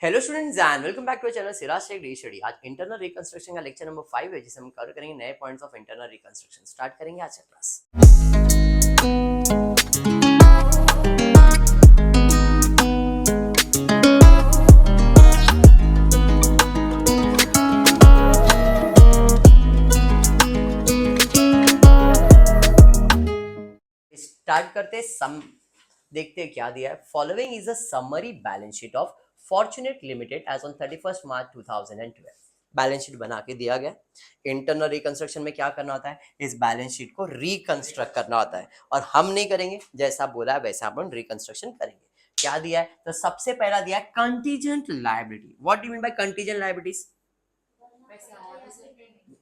Hello students and welcome back to channel Siraj tech D study. आज internal reconstruction का lecture number 5 है जिसे हम कवर करेंगे नए points of internal reconstruction. Start करेंगे आज का क्लास। स्टार्ट करते सम देखते हैं क्या दिया है। Following is a summary balance sheet of Fortunate Limited as on 31 March 2012। Balance sheet बना के दिया गया। इंटरनल रिकंस्ट्रक्शन में क्या करना होता है, इस बैलेंस शीट को रिकंस्ट्रक्ट करना होता है और हम नहीं करेंगे, जैसा बोला है वैसा हम रिकंस्ट्रक्शन करेंगे। क्या दिया है, तो सबसे पहला दिया है contingent liability. What do mean by contingent liabilities?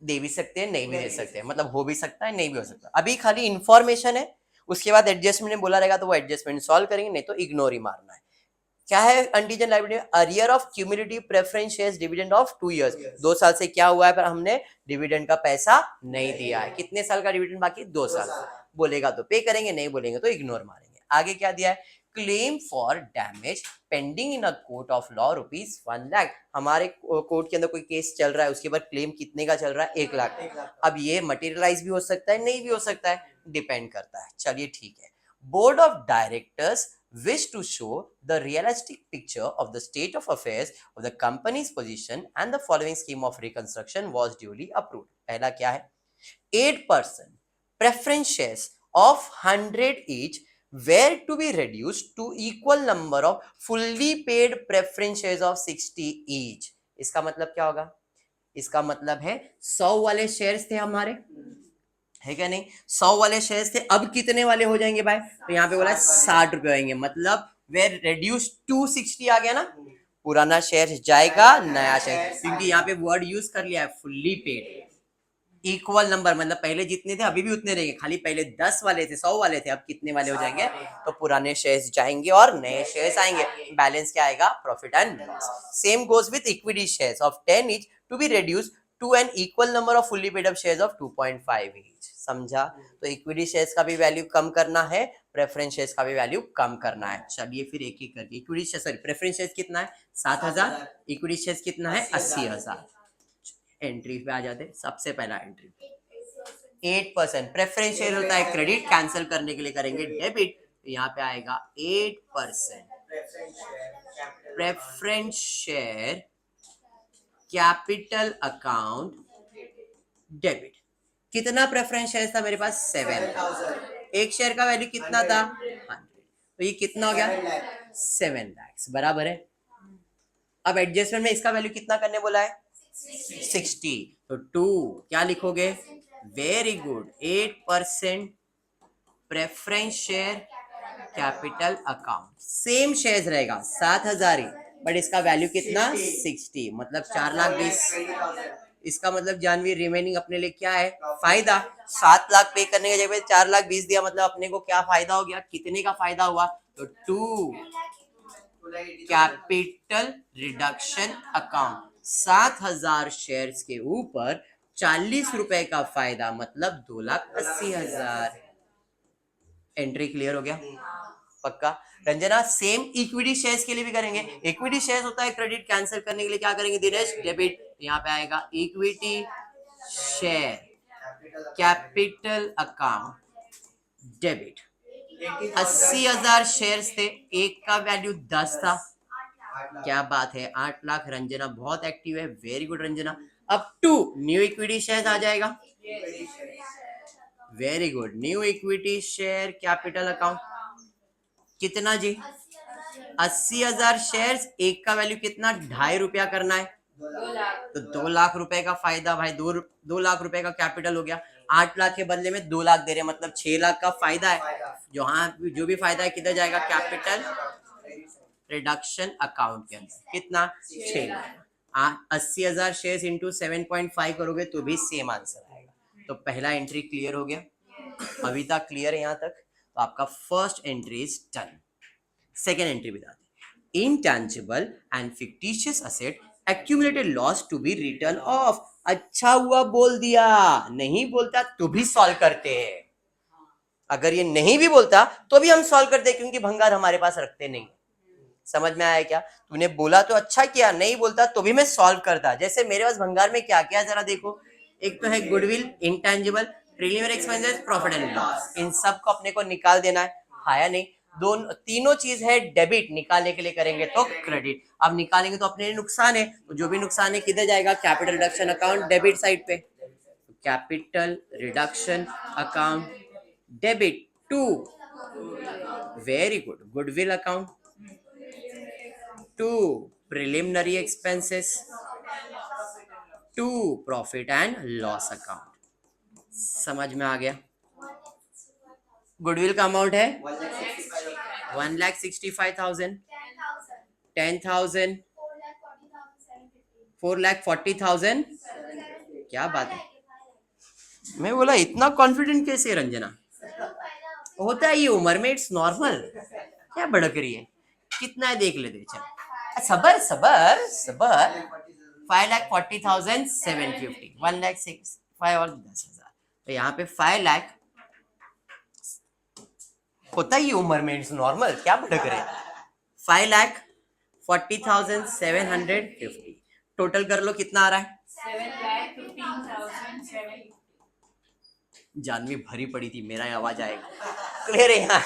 दे भी सकते हैं, नहीं भी दे सकते हैं, मतलब हो भी सकता है, नहीं भी हो सकता। अभी खाली इंफॉर्मेशन है, उसके बाद एडजस्टमेंट में बोला रहेगा तो वो एडजस्टमेंट सॉल्व करेंगे, नहीं तो इग्नोर ही मारना है। क्या है contingent liability? Arrear of cumulative preference shares dividend of 2 years. 2 साल से क्या हुआ है, पर हमने डिविडेंड का पैसा नहीं दिया है। कितने साल का डिविडेंड बाकी? 2 साल। बोलेगा तो पे करेंगे, नहीं बोलेंगे तो इग्नोर मारेंगे। आगे क्या दिया है, claim for damage pending in a court of law ₹1 lakh. हमारे कोर्ट के अंदर कोई केस चल रहा है, उसके बाद क्लेम कितने का चल रहा है? 1 लाख। अब ये मटेरियलाइज भी हो सकता है, नहीं भी हो सकता है, डिपेंड करता है। चलिए ठीक है। Board of directors wish to show the realistic picture of the state of affairs of the company's position and the following scheme of reconstruction was duly approved. पहला क्या है, 8% preference shares of 100 each were to be reduced to equal number of fully paid preference shares of 60 each. इसका मतलब क्या होगा? इसका मतलब है 100 वाले शेयर्स थे हमारे, है क्या नहीं? 100 वाले शेयर्स थे, अब कितने वाले हो जाएंगे भाई? तो यहाँ पे बोला 60 रुपए होंगे, मतलब वे रेड्यूस टू 60 आ गया ना। पुराना शेयर जाएगा, नया शेयर, क्योंकि यहाँ पे वर्ड यूज कर लिया है फुल्ली पेड। इक्वल नंबर मतलब पहले जितने थे अभी भी उतने रहेंगे, खाली पहले 10 वाले थे, 100 वाले थे, अब कितने वाले हो जाएंगे? तो पुराने शेयर्स जाएंगे और नए शेयर्स आएंगे। बैलेंस क्या आएगा? Profit and loss. Same goes with equity shares of 10 each to be reduced to an equal number of fully paid up shares of 2.5 each. समझा? तो इक्विटी शेयर्स का भी वैल्यू कम करना है, प्रेफरेंस शेयर्स का भी वैल्यू कम करना है। चलिए फिर एक एक करके। Equity share sorry preference shares कितना है? 7,000। इक्विटी शेयर्स कितना है? 80,000। एंट्री पे आ जाते। सबसे पहला एंट्री 8% प्रेफरेंस शेयर होता है क्रेडिट, कैंसिल करने के लिए करेंगे डेबिट, तो यहाँ पे आएगा 8% preference share capital account debit. कितना प्रेफरेंस शेयर था मेरे पास? 7। एक शेयर का वैल्यू कितना था? 100। तो ये कितना हो गया? 7 लाख बराबर है। अब एडजस्टमेंट में इसका वैल्यू कितना करने बोला है? 60। तो 2 क्या लिखोगे? Very good, 8% preference share capital account. Same shares रहेगा 7,000 ही, बट इसका वैल्यू कितना? 60, मतलब 4,20,000। इसका मतलब जानवी रिमेनिंग अपने लिए क्या है? फायदा। 7 लाख पे करने की जगह 4,20,000 दिया, मतलब अपने को क्या फायदा हो गया? कितने का फायदा हुआ? तो 2 कैपिटल रिडक्शन अकाउंट। 7,000 शेयर्स के ऊपर 40 रुपए का फायदा, मतलब 2,80,000। एंट्री क्लियर हो गया? पक्का? रंजना सेम इक्विटी शेयर्स के लिए भी करेंगे। इक्विटी शेयर्स होता है क्रेडिट, कैंसिल करने के लिए क्या करेंगे दिनेश? डेबिट। यहाँ पे आएगा equity share capital account debit. 80,000 shares थे, एक का वैल्यू 10 था। क्या बात है, 8 लाख। रंजना बहुत एक्टिव है, वेरी गुड रंजना। अब 2 न्यू इक्विटी शेयर्स आ जाएगा। Very good, new equity share capital account कितना जी? 80,000 शेयर्स, एक का वैल्यू कितना? 2.5 रुपया करना है, तो 2 लाख रुपए का फायदा भाई। 2 लाख रुपए का कैपिटल हो गया। 8 लाख के बदले में 2 लाख दे रहे, मतलब 6 लाख का फायदा है। जो भी फायदा है किधर जाएगा? कैपिटल रिडक्शन अकाउंट के अंदर। कितना? 6 लाख। 80,000 शेयर्स इंटू 7.5 करोगे तो भी सेम आंसर आएगा। तो पहला एंट्री क्लियर हो गया। अभी तक क्लियर है यहाँ तक? तो आपका first entry is done. Second entry बताते, intangible and fictitious asset accumulated loss to be written off. अच्छा हुआ बोल दिया, नहीं बोलता तो भी सॉल्व करते हैं। अगर ये नहीं भी बोलता तो भी हम सॉल्व करते, क्योंकि भंगार हमारे पास रखते नहीं। समझ में आया क्या? तूने बोला तो अच्छा किया, नहीं बोलता तो भी मैं सॉल्व करता। जैसे मेरे पास भंगार में क्या क्या जरा देखो, एक तो है goodwill, intangible, preliminary expenses, profit and loss, इन सब को अपने को निकाल देना है। या नहीं? दोनों तीनों चीज है डेबिट, निकालने के लिए करेंगे तो क्रेडिट। अब निकालेंगे तो अपने नुकसान है, तो जो भी नुकसान है किधर जाएगा? Capital reduction account debit side पे। Capital reduction account debit to, very good, goodwill account to preliminary expenses to profit and loss account. समझ में आ गया? गुडविल का अमाउंट है 1,65,000, 10,000, 4,40,000। क्या बात है, मैं बोला इतना कॉन्फिडेंट कैसे रंजना? होता है ये उम्र में, इट्स नॉर्मल। क्या भड़क रही है? कितना है देख लेते, चल सबर सबर सबर। 5,40,750, 1,65,000 और 10,000, तो यहाँ पे 5 लाख होता ही उम्र में, इट्स नॉर्मल। क्या भटक रहे? 5,40,750 टोटल कर लो, कितना आ रहा है? 7,15,750। जानवी भरी पड़ी थी, मेरा आवाज आएगा क्लियर है यहाँ?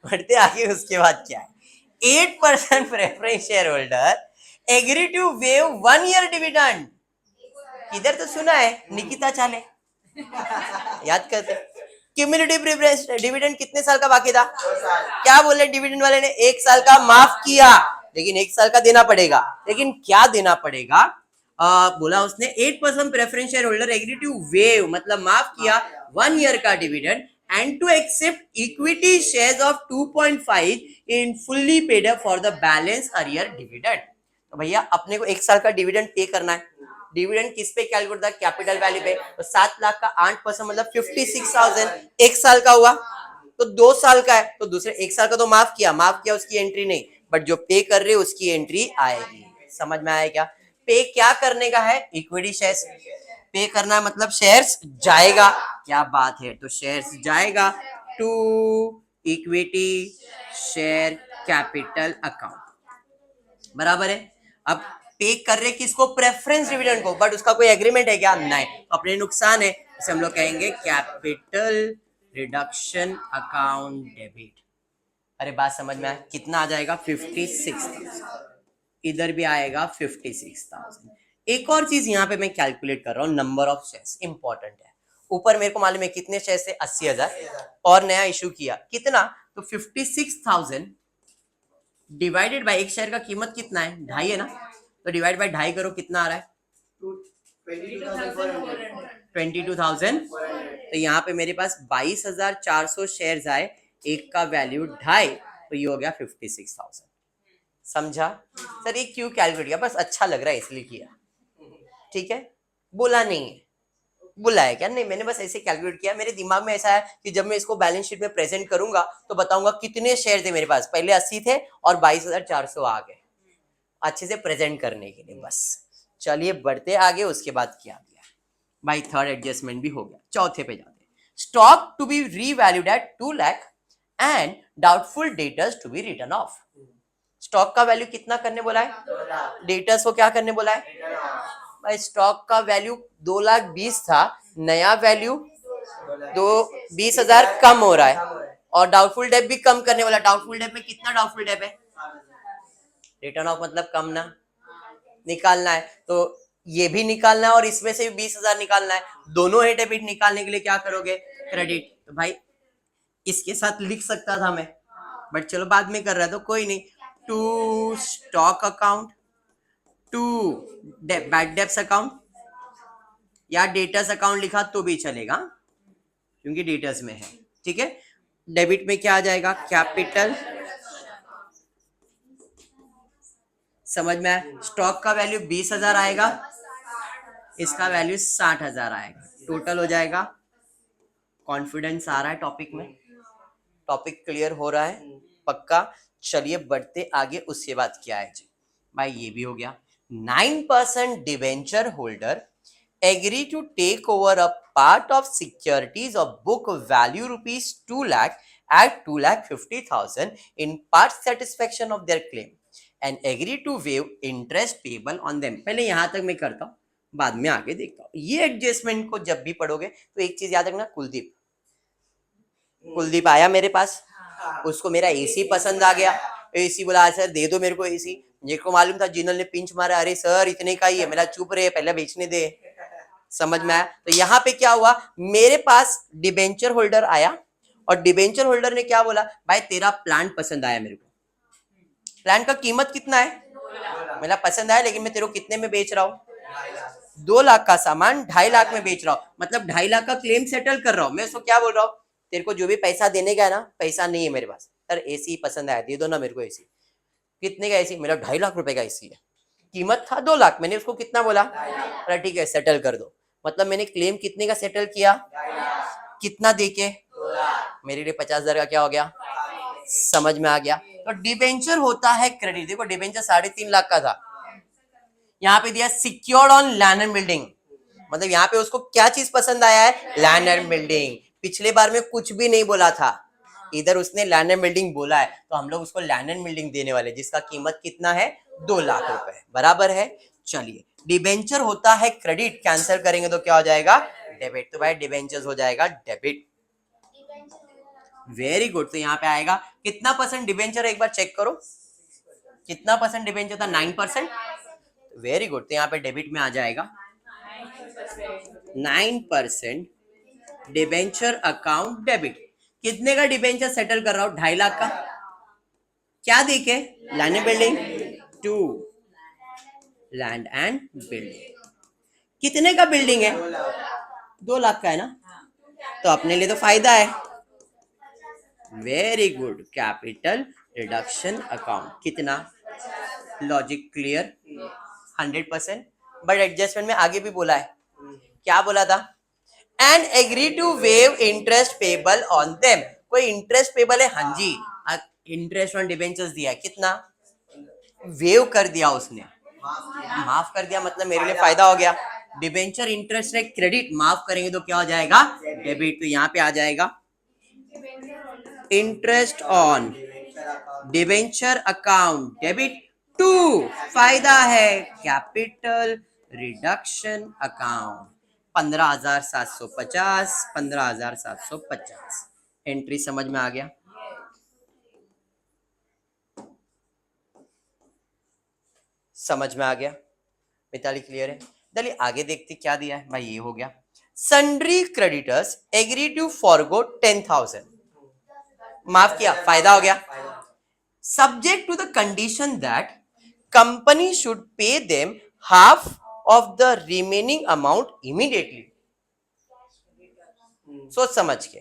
बढ़ते आगे, उसके बाद क्या है? 8% preference share holder agree to waive 1 year dividend. इधर तो सुना है निकिता चाले, याद करते। क्यूमुलेटिव प्रेफरेंस डिविडेंड कितने साल का बाकी था? क्या बोले डिविडेंड वाले ने? 1 साल का माफ किया, लेकिन 1 साल का देना पड़ेगा। लेकिन क्या देना पड़ेगा? बोला उसने 8% preference share holder agree to waive, मतलब माफ किया 1 ईयर का dividend, and to accept equity shares of 2.5 in fully paid up for the balance हर ईयर डिविडेंड। तो भैया अपने को 1 साल का डिविडेंड पे करना है। डिविडेंड किस पे कैलकुलेट होता है? कैपिटल वैल्यू पे। तो 7 लाख का 8% मतलब 56,000 1 साल का हुआ। तो 2 साल का है, तो दूसरे 1 साल का तो माफ किया उसकी एंट्री नहीं, बट जो पे कर रहे उसकी एंट्री आएगी। समझ में आया क्या? पे क्या करने का है? इक्विटी शेयर्स पे करना है, मतलब शेयर्स जाएगा। क्या बात है? तो शेयर्स जाएगा to equity share capital account, बराबर है। अब पे कर रहे किसको? प्रेफरेंस डिविडेंड को, बट उसका कोई एग्रीमेंट है क्या? नहीं। तो अपने नुकसान है, इसे हम लोग कहेंगे कैपिटल रिडक्शन अकाउंट डेबिट। अरे बात समझ में आया? कितना आ जाएगा? 56,000। इधर भी आएगा 56,000। एक और चीज यहाँ पे मैं कैलकुलेट कर रहा हूँ, नंबर ऑफ शेयर्स इंपॉर्टेंट है। ऊपर मेरे को मालूम है कितने शेयर्स है, 80,000, और नया इशू किया कितना? तो 56,000 डिवाइडेड बाय, एक शेयर का कीमत कितना है? 2.5 है ना, तो डिवाइड बाय 2.5 करो, कितना आ रहा है? 22,000। तो यहाँ पे मेरे पास 22,400 शेयर्स आए, एक का वैल्यू 2.5, तो ये हो गया 56,000। समझा? सर ये क्यों कैलकुलेट किया? बस अच्छा लग रहा है इसलिए किया, ठीक है? बोला नहीं है, बोला है क्या? नहीं, मैंने बस ऐसे कैलकुलेट किया। मेरे दिमाग में ऐसा है कि जब मैं इसको बैलेंस शीट में प्रेजेंट करूंगा तो बताऊंगा कितने शेयर थे मेरे पास। पहले 80 थे और 22,400 आ गए, अच्छे से प्रेजेंट करने के लिए बस। चलिए बढ़ते आगे, उसके बाद क्या गया भाई? थर्ड एडजस्टमेंट भी हो गया, चौथे पे जाते हैं। Stock to be revalued at 2 lakh and doubtful debtors to be written off. Stock का वैल्यू कितना करने बोला है? डेटर्स को क्या करने बोला है? भाई स्टॉक का वैल्यू 2,20,000 था, नया वैल्यू 20,000 कम हो रहा है, और डाउटफुल डेट भी कम करने वाला। डाउटफुल डेट में कितना डाउटफुल डेट है? रिटर्न ऑफ मतलब कम ना, निकालना है, तो ये भी निकालना है और इसमें से भी 20,000 निकालना है। दोनों ही डेबिट निकालने के लिए क्या करोगे? क्रेडिट। तो भाई इसके साथ लिख सकता था मैं, बट चलो बाद में कर रहा है तो कोई नहीं। To stock account to bad debts account, या डेटर्स अकाउंट लिखा तो भी चलेगा क्योंकि डेटर्स में है, ठीक है? डेबिट में क्या आ जाएगा? कैपिटल। समझ में आया? स्टॉक का वैल्यू 20,000 आएगा, इसका वैल्यू 60,000 आएगा, टोटल हो जाएगा। कॉन्फिडेंस आ रहा है टॉपिक में? टॉपिक क्लियर हो रहा है पक्का? चलिए बढ़ते आगे, उसके बाद क्या है जी भाई? ये भी हो गया। 9% debenture holder agree to take over a part of securities of book value ₹2 lakh at 2,50,000 in part satisfaction of their claim and agree to waive interest payable on them. पहले यहां तक मैं करता हूँ, बाद में आगे देखता हूँ. ये एडजस्टमेंट को जब भी पढ़ोगे तो एक चीज याद रखना, कुलदीप आया मेरे पास, उसको मेरा एसी पसंद आ गया. एसी बोला सर दे दो मेरे को एसी. मेरे को मालूम था जिनल ने पिंच मारा, अरे सर इतने का ही है. मेरा चुप रहे, पहले बेचने दे. समझ में आया? तो यहाँ पे क्या हुआ, मेरे पास डिबेंचर होल्डर आया और डिबेंचर होल्डर ने क्या बोला, भाई तेरा प्लांट पसंद आया मेरे को, प्लांट का कीमत कितना है, मेरा पसंद आया, लेकिन मैं तेरे को कितने में बेच रहा हूँ, 2 लाख का सामान 2.5 लाख में बेच रहा हूँ, मतलब 2.5 लाख का क्लेम सेटल कर रहा हूँ. मैं उसको क्या बोल रहा हूँ, तेरे को जो भी पैसा देने का है ना, पैसा नहीं है मेरे पास, सर एसी पसंद आया दे दो ना मेरे को एसी. कितने का एसी, मेरा 2.5 लाख रुपए का एसी है, कीमत था 2 लाख, मैंने उसको कितना बोला, अरे ठीक है सेटल कर दो. मतलब मैंने क्लेम कितने का सेटल किया, कितना देके, मेरे लिए 50,000 का क्या हो गया. समझ में आ गया? तो डिबेंचर होता है क्रेडिट. देखो डिबेंचर 3.5 लाख का था, यहाँ पे दिया secured on land and building, मतलब यहाँ पे उसको क्या चीज पसंद आया है, लैंड एंड बिल्डिंग. पिछले बार में कुछ भी नहीं बोला था, इधर उसने लैंड एंड बिल्डिंग बोला है, तो हम लोग उसको लैंड एंड बिल्डिंग देने वाले, जिसका कीमत कितना है, 2 लाख रुपए. बराबर है. चलिए, डिबेंचर होता है क्रेडिट, कैंसिल करेंगे तो क्या हो जाएगा, डेबिट. तो भाई डिबेंचर हो जाएगा डेबिट. Very good. तो यहाँ पे आएगा कितना परसेंट डिबेंचर, एक बार चेक करो कितना परसेंट डिबेंचर था, 9%. Very good. तो यहाँ पे डेबिट में आ जाएगा 9% डिबेंचर अकाउंट डेबिट. कितने का डिबेंचर सेटल कर रहा हूं, 2.5 लाख का. क्या देखे, land and building 2, land and building. कितने का बिल्डिंग है, 2 लाख का है ना, तो अपने लिए तो फायदा है. Very good. Capital reduction account. कितना, लॉजिक क्लियर, 100%. बट एडजस्टमेंट में आगे भी बोला है, क्या बोला था, and agree to waive interest payable on them. कोई इंटरेस्ट पेबल है, हाँ जी, इंटरेस्ट ऑन डिबेंचर्स दिया है, कितना, वेव कर दिया उसने, माफ कर दिया, मतलब मेरे लिए फायदा हो गया. डिबेंचर इंटरेस्ट है क्रेडिट, माफ करेंगे तो क्या हो जाएगा, डेबिट. तो यहाँ पे आ जाएगा interest on debenture account debit 2, फायदा है, कैपिटल रिडक्शन अकाउंट 15,750, 15,750. एंट्री समझ में आ गया. समझ में आ गया मिताली, क्लियर है. चलिए आगे देखते क्या दिया है. भाई ये हो गया, sundry creditors agree to forgo 10,000, माफ किया, फायदा हो गया. Subject to the condition that company should pay them half of the remaining amount immediately. सोच समझ के,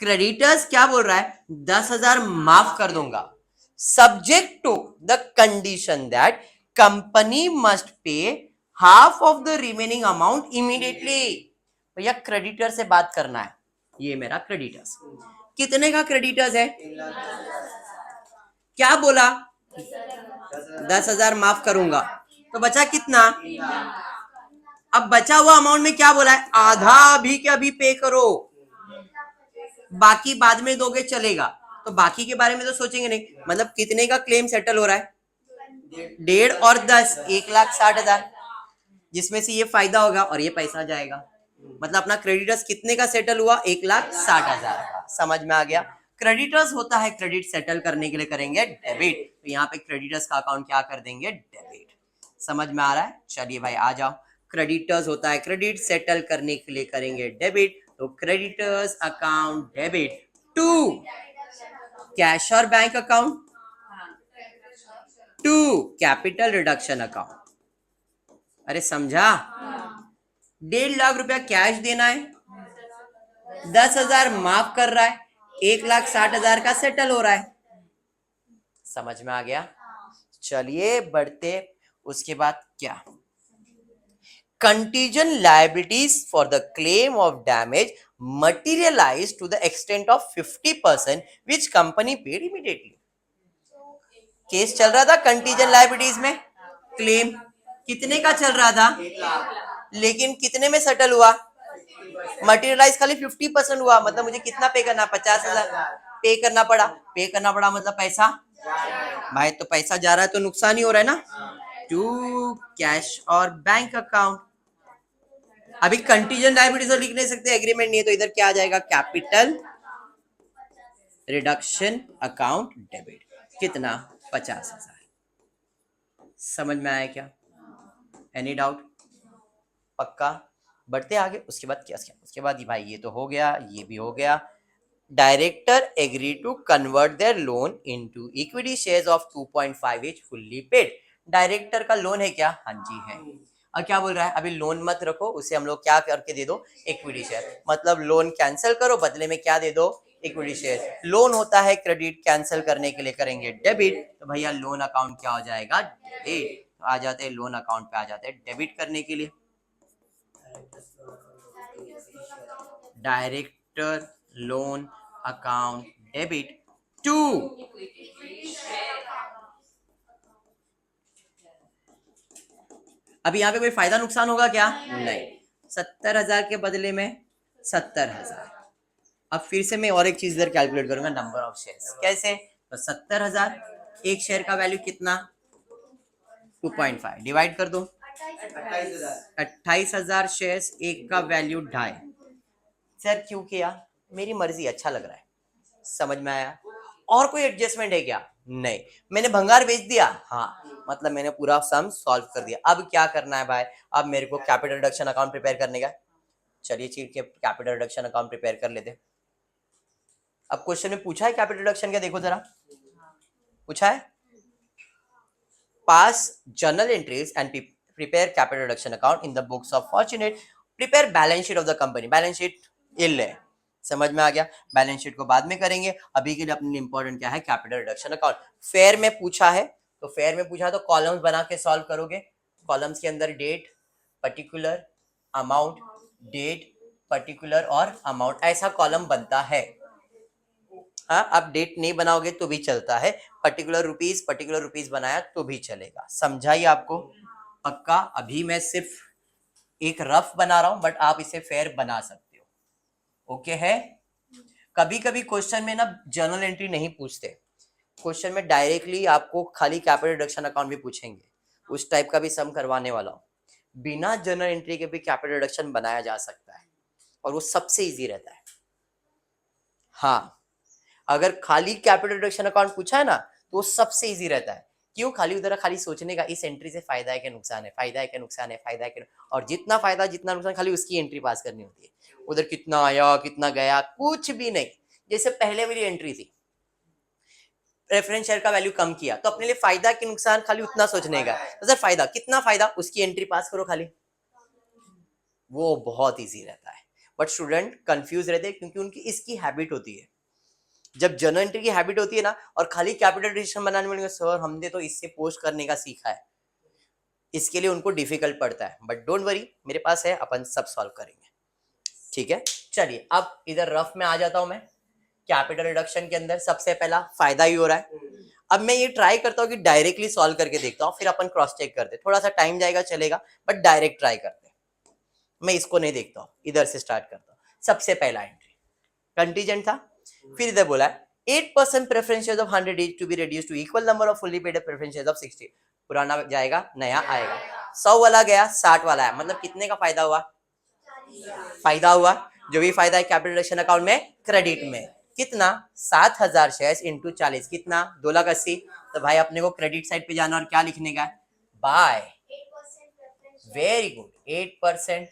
क्रेडिटर्स क्या बोल रहा है, 10,000 माफ कर दूंगा, subject to the condition that company must pay half of the remaining amount immediately. भैया क्रेडिटर से बात करना है, ये मेरा क्रेडिटर्स, कितने का क्रेडिटर्स है, क्या बोला, 10,000 माफ करूंगा, तो बचा कितना, अब बचा हुआ अमाउंट में क्या बोला है, आधा अभी के अभी पे करो, बाकी बाद में दोगे चलेगा. तो बाकी के बारे में तो सोचेंगे नहीं, मतलब कितने का क्लेम सेटल हो रहा है, 1.5 और 10, 1,60,000, जिसमें से ये फायदा होगा और ये पैसा जाएगा, मतलब अपना क्रेडिटर्स कितने का सेटल हुआ, 1,60,000 का. समझ में आ गया. क्रेडिटर्स होता है क्रेडिट सेटल करने के लिए करेंगे डेबिट, तो यहाँ पे क्रेडिटर्स का अकाउंट क्या कर देंगे, डेबिट. समझ में आ रहा है. चलिए भाई आ जाओ, क्रेडिटर्स होता है क्रेडिट सेटल करने के लिए करेंगे डेबिट, तो क्रेडिटर्स अकाउंट डेबिट 2, कैश और bank account 2, capital reduction account. अरे समझा, 1.5 लाख रुपया कैश देना है, 10,000 माफ कर रहा है, 1,60,000 का सेटल हो रहा है. समझ में आ गया. चलिए बढ़ते, उसके बाद क्या, contingent liabilities for the claim of damage materialized to the extent of 50% which company paid immediately. Case चल रहा था contingent liabilities में, क्लेम कितने का चल रहा था, लेकिन कितने में सेटल हुआ, मटेरियलाइज खाली 50% हुआ, मतलब मुझे कितना पे करना, 50,000 पे करना पड़ा। पे करना पड़ा मतलब पैसा, भाई तो पैसा जा रहा है तो नुकसान ही हो रहा है ना, टू कैश और बैंक अकाउंट। अभी कंटीजेंट लायबिलिटीज तो लिख नहीं सकते, एग्रीमेंट नहीं है, तो इधर क्या आ जाएगा, कैपिटल रिडक्शन अकाउंट डेबिट, कितना, 50,000। समझ में आया क्या, एनी डाउट, पक्का। बढ़ते आगे, उसके बाद क्या, उसके बाद भाई ये तो हो गया, ये भी हो गया। Director agree to convert their loan into equity shares of 2.5 each fully paid. Director का लोन है क्या, हाँ जी है। और क्या बोल रहा है, अभी लोन मत रखो, उसे हम लोग क्या करके दे दो, इक्विटी शेयर, मतलब लोन कैंसिल करो, बदले में क्या दे दो, इक्विटी शेयर। लोन होता है क्रेडिट, कैंसिल करने के लिए करेंगे डेबिट, तो भैया लोन अकाउंट क्या हो जाएगा, डेबिट। आ जाते हैं लोन अकाउंट पे, आ जाते हैं डेबिट करने के लिए। Director loan account debit to, अभी यहाँ पे कोई फायदा नुकसान होगा क्या, नहीं। 70,000 के बदले में 70,000। अब फिर से मैं और एक चीज इधर कैलकुलेट करूंगा, नंबर ऑफ शेयर्स कैसे, तो 70,000, एक शेयर का वैल्यू कितना, 2.5, डिवाइड कर दो 28,000 शेयर्स, एक का वैल्यू 2.5। सर क्यों किया, मेरी मर्जी, अच्छा लग रहा है, समझ में आया। और कोई एडजस्टमेंट है क्या, नहीं। मैंने भंगार बेच दिया, हाँ, मतलब मैंने पूरा सम सॉल्व कर दिया। अब क्या करना है भाई, अब मेरे को कैपिटल रिडक्शन अकाउंट प्रिपेयर करने का। चलिए ठीक है, कैपिटल रिडक्शन अकाउंट प्रिपेयर कर लेते। अब क्वेश्चन में पूछा है कैपिटल रिडक्शन क्या, देखो जरा, पूछा है, pass journal entries and prepare capital reduction account in the books of Fortunate, prepare balance sheet of the company. Balance sheet इल है, समझ में आ गया। बैलेंस शीट को बाद में करेंगे, अभी के लिए अपने इंपॉर्टेंट क्या है, कैपिटल रिडक्शन अकाउंट। फेयर में पूछा है, तो फेयर में पूछा तो कॉलम्स बना के सॉल्व करोगे। कॉलम्स के अंदर date, particular, amount, date, particular और अमाउंट, ऐसा कॉलम बनता है। हाँ, आप डेट नहीं बनाओगे तो भी चलता है, पर्टिकुलर रुपीज बनाया तो भी चलेगा। समझाइए आपको, पक्का। अभी मैं सिर्फ एक रफ बना रहा हूं, बट आप इसे फेयर बना सकते हो, ओके है। कभी कभी क्वेश्चन में ना जर्नल एंट्री नहीं पूछते, क्वेश्चन में डायरेक्टली आपको खाली कैपिटल रिडक्शन अकाउंट भी पूछेंगे, उस टाइप का भी सम करवाने वाला हूं। बिना जर्नल एंट्री के भी कैपिटल रिडक्शन बनाया जा सकता है, और वो सबसे इजी रहता है। हाँ, अगर खाली कैपिटल रिडक्शन अकाउंट पूछा है ना, तो वो सबसे इजी रहता है। क्यों, खाली उधर खाली सोचने का, इस एंट्री से फायदा है क्या नुकसान है, फायदा है क्या नुकसान है, फायदा है क्या, और जितना फायदा जितना नुकसान खाली उसकी एंट्री पास करनी होती है। उधर कितना आया कितना गया कुछ भी नहीं। जैसे पहले मेरी एंट्री थी, रेफरेंस शेयर का वैल्यू कम किया, तो अपने लिए फायदा कि नुकसान खाली उतना सोचने का, तो सर फायदा कितना, फायदा उसकी एंट्री पास करो खाली, वो बहुत इजी रहता है। बट स्टूडेंट कंफ्यूज रहते हैं, क्योंकि उनकी इसकी हैबिट होती है। जब जर्नल एंट्री की हैबिट होती है ना, और खाली कैपिटल डिसीजन बनाने में, सर हमने तो इससे पोस्ट करने का सीखा है, इसके लिए उनको डिफिकल्ट पड़ता है। बट डोंट वरी, मेरे पास है, अपन सब सॉल्व करेंगे, ठीक है। चलिए अब इधर रफ में आ जाता हूं मैं। कैपिटल रिडक्शन के अंदर सबसे पहला फायदा ही हो रहा है। अब मैं ये ट्राई करता हूँ कि डायरेक्टली सॉल्व करके देखता हूँ, फिर अपन क्रॉस चेक करते, थोड़ा सा टाइम जाएगा चलेगा, बट डायरेक्ट ट्राई करते। मैं इसको नहीं देखता हूँ, इधर से स्टार्ट करता हूँ। सबसे पहला एंट्री कंटीजेंट था, फिर इधर बोला 8% preference shares of 100 each to be reduced to equal number of fully paid preference shares of 60। पुराना जाएगा नया आएगा, 100 वाला गया 60 वाला है, मतलब कितने का फायदा हुआ, फायदा हुआ। जो भी फायदा है कैपिटल रिडक्शन अकाउंट में, क्रेडिट में कितना, 7,000 शेयर्स इंटू 40, कितना, 2,80,000। तो भाई अपने को क्रेडिट साइड पे जाना और क्या लिखने का, by, very good, 8%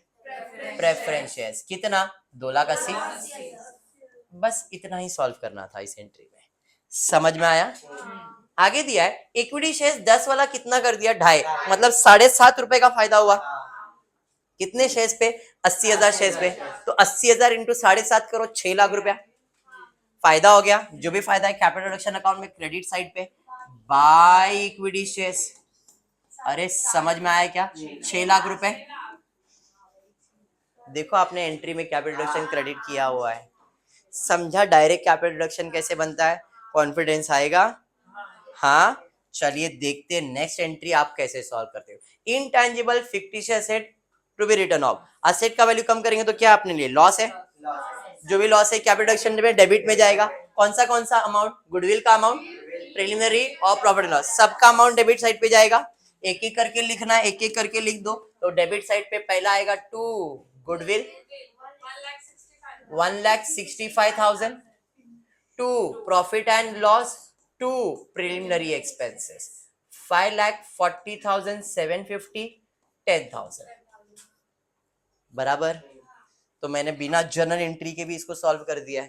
preference shares, कितना, 2,80,000। बस इतना ही सॉल्व करना था इस एंट्री में, समझ में आया। आगे दिया है इक्विटी शेयर्स 10 वाला कितना कर दिया, 2.5, मतलब 7.5 रुपए का फायदा हुआ। कितने शेयर्स पे, 80,000 शेयर्स पे, तो 80,000 इंटू 7.5 करो, 6 लाख रुपया फायदा हो गया। जो भी फायदा है कैपिटल रिडक्शन अकाउंट में क्रेडिट साइड पे, बाय इक्विटी शेयर्स। अरे समझ में आया क्या, 6 लाख रुपए। देखो आपने एंट्री में कैपिटल रिडक्शन क्रेडिट किया हुआ है, समझा डायरेक्ट कैपिटल रिडक्शन कैसे बनता है, कॉन्फिडेंस आएगा। हाँ, चलिए देखते हैं नेक्स्ट एंट्री आप कैसे सॉल्व करते हो। Intangible fictitious asset to be written off. Asset का वैल्यू कम करेंगे तो क्या अपने लिए लॉस है, जो भी लॉस है कैपिटल रिडक्शन में डेबिट में जाएगा। कौन सा अमाउंट, गुडविल का अमाउंट, प्रिलिमिनरी और प्रॉफिट लॉस, सबका अमाउंट डेबिट साइड पे जाएगा। एक एक करके लिखना है, एक एक करके लिख दो। तो डेबिट साइड पे पहला आएगा to goodwill 1,65,000, to profit and loss, to preliminary expenses 5,40,750, 10,000 बराबर। तो मैंने बिना जर्नल एंट्री के भी इसको सॉल्व कर दिया है।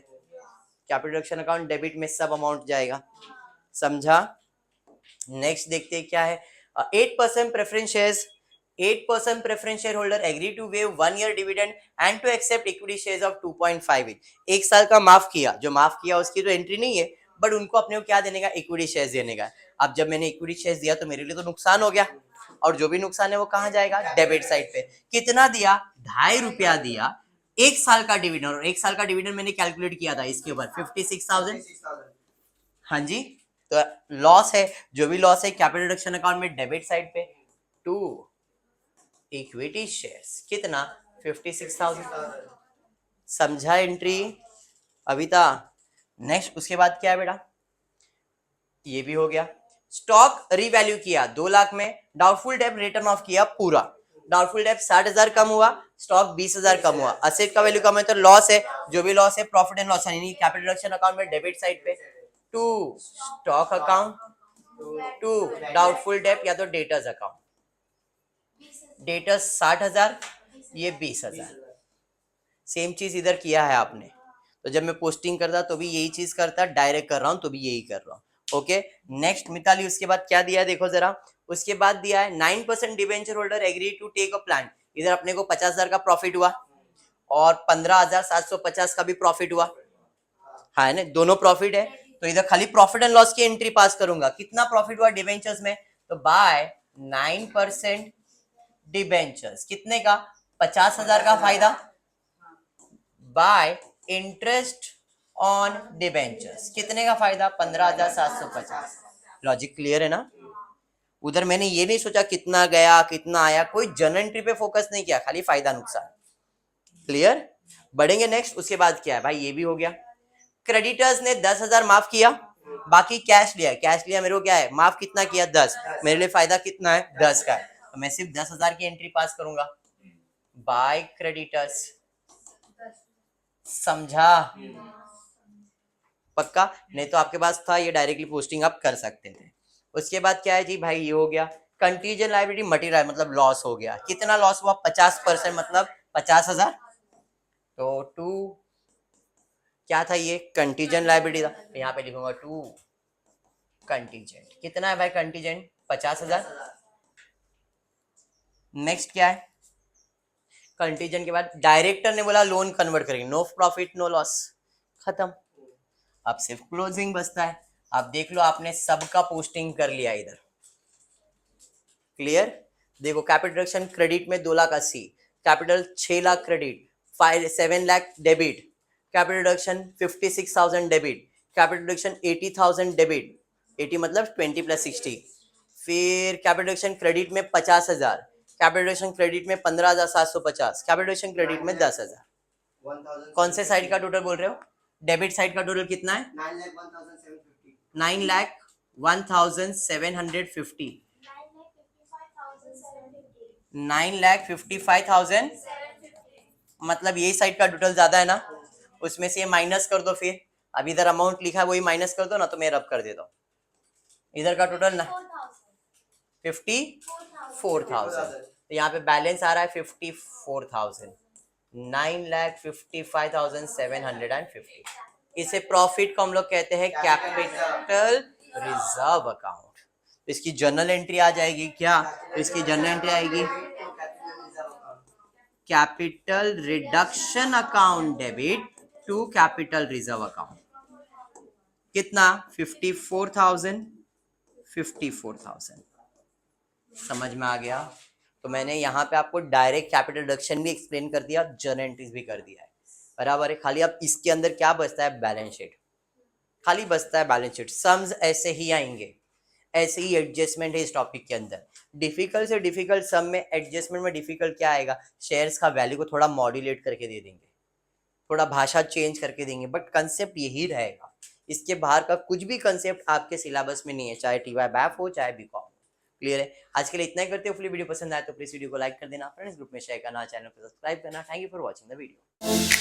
कैपिटल रिडक्शन अकाउंट डेबिट में सब अमाउंट जाएगा, समझा। नेक्स्ट देखते हैं क्या है। 8% preference shares, 8% preference share holder agree to waive 1 year dividend and to accept equity shares of 2.5 एक साल का माफ किया, जो माफ किया उसकी तो एंट्री नहीं है, बट उनको अपने को क्या देने का, इक्विटी शेयर्स देने का। अब जब मैंने इक्विटी शेयर्स दिया तो मेरे लिए तो नुकसान हो गया, और जो भी नुकसान है वो कहाँ जाएगा, डेबिट साइड पे। कितना दिया, 2.5 रुपया दिया, एक साल का डिविडेंड, और एक साल का डिविडेंड मैंने कैलकुलेट किया था इसके ऊपर 56,000। हाँ जी, तो लॉस है, जो भी लॉस है कैपिटल रिडक्शन अकाउंट में डेबिट साइड पे, टू इक्विटी शेयर्स कितना 56,000, समझा एंट्री अभी था। नेक्स्ट उसके बाद क्या है बेटा, ये भी हो गया। स्टॉक रीवैल्यू किया 2 लाख में, डाउटफुल डेब्ट रिटर्न ऑफ किया पूरा, डाउटफुल डेब्ट 60,000 कम हुआ, स्टॉक 20,000 कम हुआ, असेट का वैल्यू कम है तो लॉस है, जो भी लॉस है प्रॉफिट एंड लॉस यानी कैपिटल रिडक्शन अकाउंट में डेबिट साइड पे, to stock account, to doubtful डेब्ट या तो डेटर्स अकाउंट, डेटर्स 60,000, ये 20,000। सेम चीज इधर किया है आपने, तो जब मैं पोस्टिंग करता तो भी यही चीज करता, डायरेक्ट कर रहा हूं तो भी यही कर रहा हूं। ओके नेक्स्ट मिताली, उसके बाद क्या दिया है देखो जरा। उसके बाद दिया है 9% debenture holder agree to take a plan. इधर अपने को 50,000 का प्रॉफिट हुआ और 15,750 का भी प्रॉफिट हुआ, हाँ ना, दोनों प्रॉफिट है। तो इधर खाली प्रॉफिट एंड लॉस की एंट्री पास करूंगा, कितना प्रॉफिट हुआ डिवेंचर्स में, तो बाय 9% डिवेंचर्स कितने का, 50,000 का फायदा, बाय इंटरेस्ट ऑन डिबेंचर्स कितने का फायदा, 15,750। लॉजिक क्लियर है ना। उधर मैंने ये नहीं सोचा कितना गया कितना आया, कोई जनरल एंट्री पे फोकस नहीं किया, खाली फायदा नुकसान। क्लियर, बढ़ेंगे नेक्स्ट। उसके बाद क्या है भाई, ये भी हो गया। क्रेडिटर्स ने 10,000 माफ किया, बाकी कैश लिया, कैश लिया मेरे को क्या है माफ, कितना किया 10, मेरे लिए फायदा कितना है 10 का है, तो मैं सिर्फ 10,000 की एंट्री पास करूंगा बाय क्रेडिटर्स, समझा पक्का। नहीं तो आपके पास था ये, डायरेक्टली पोस्टिंग आप कर सकते थे। उसके बाद क्या है जी भाई, ये हो गया कंटीजेंट लायबिलिटी मटेरियल, मतलब लॉस हो गया, कितना लॉस हुआ 50%, मतलब 50,000। तो टू क्या था ये, कंटीजेंट लायबिलिटी था, तो यहाँ पे लिखूंगा टू कंटीजेंट, कितना है भाई कंटीजेंट 50,000। नेक्स्ट क्या है, कंटीजेंट के बाद डायरेक्टर ने बोला लोन कन्वर्ट करेंगे, नो प्रॉफिट नो लॉस, खत्म। अब सिर्फ क्लोजिंग बचता है। अब देख लो आपने सबका पोस्टिंग कर लिया इधर, क्लियर। देखो कैपिटल रिडक्शन क्रेडिट में 2,80,000, capital 6 lakh credit, 7 lakh debit, capital reduction 56,000 debit, capital reduction 80,000 debit, 80 मतलब 20 + 60, फिर कैपिटल रिडक्शन क्रेडिट में 50,000, कैपिटल रिडक्शन क्रेडिट में 15,750, कैपिटल रिडक्शन क्रेडिट में 10,000। कौन से साइड का टोटल बोल रहे हो, डेबिट साइड का टोटल कितना है, 9,01,750, 9,55,000, मतलब यही साइड का टोटल ज्यादा है ना, उसमें से ये माइनस कर दो, फिर अब इधर अमाउंट लिखा है वही माइनस कर दो ना, तो मैं रब कर देता हूँ। इधर का टोटल ना 54,000, तो यहाँ पे बैलेंस आ रहा है 54,000, 9,55,750। इसे प्रॉफिट को हम लोग कहते हैं कैपिटल रिजर्व अकाउंट। तो इसकी जर्नल एंट्री आ जाएगी क्या, तो इसकी जर्नल एंट्री आएगी capital reduction account debit to capital reserve account, कितना 54,000, 54,000, समझ में आ गया। तो मैंने यहाँ पे आपको डायरेक्ट कैपिटल रिडक्शन भी एक्सप्लेन कर दिया, जर्नल एंट्रीज भी कर दिया है, बराबर है। खाली अब इसके अंदर क्या बचता है, बैलेंस शीट, खाली बचता है बैलेंस शीट। सम्स ऐसे ही आएंगे, ऐसे ही एडजस्टमेंट है इस टॉपिक के अंदर। डिफिकल्ट से डिफिकल्ट सम में एडजस्टमेंट में डिफिकल्ट क्या आएगा, शेयर्स का वैल्यू को थोड़ा मॉड्यूलेट करके दे देंगे, थोड़ा भाषा चेंज करके देंगे, बट कंसेप्ट यही रहेगा। इसके बाहर का कुछ भी कंसेप्ट आपके सिलेबस में नहीं है, चाहे टीवाई बैफ हो चाहे बीकॉम हो। क्लियर है? आज के लिए इतना ही करते हो। वीडियो पसंद आए तो प्लीज वीडियो को लाइक कर देना, फ्रेंड्स ग्रुप में शेयर करना, चैनल को सब्सक्राइब करना। Thank you for watching the video.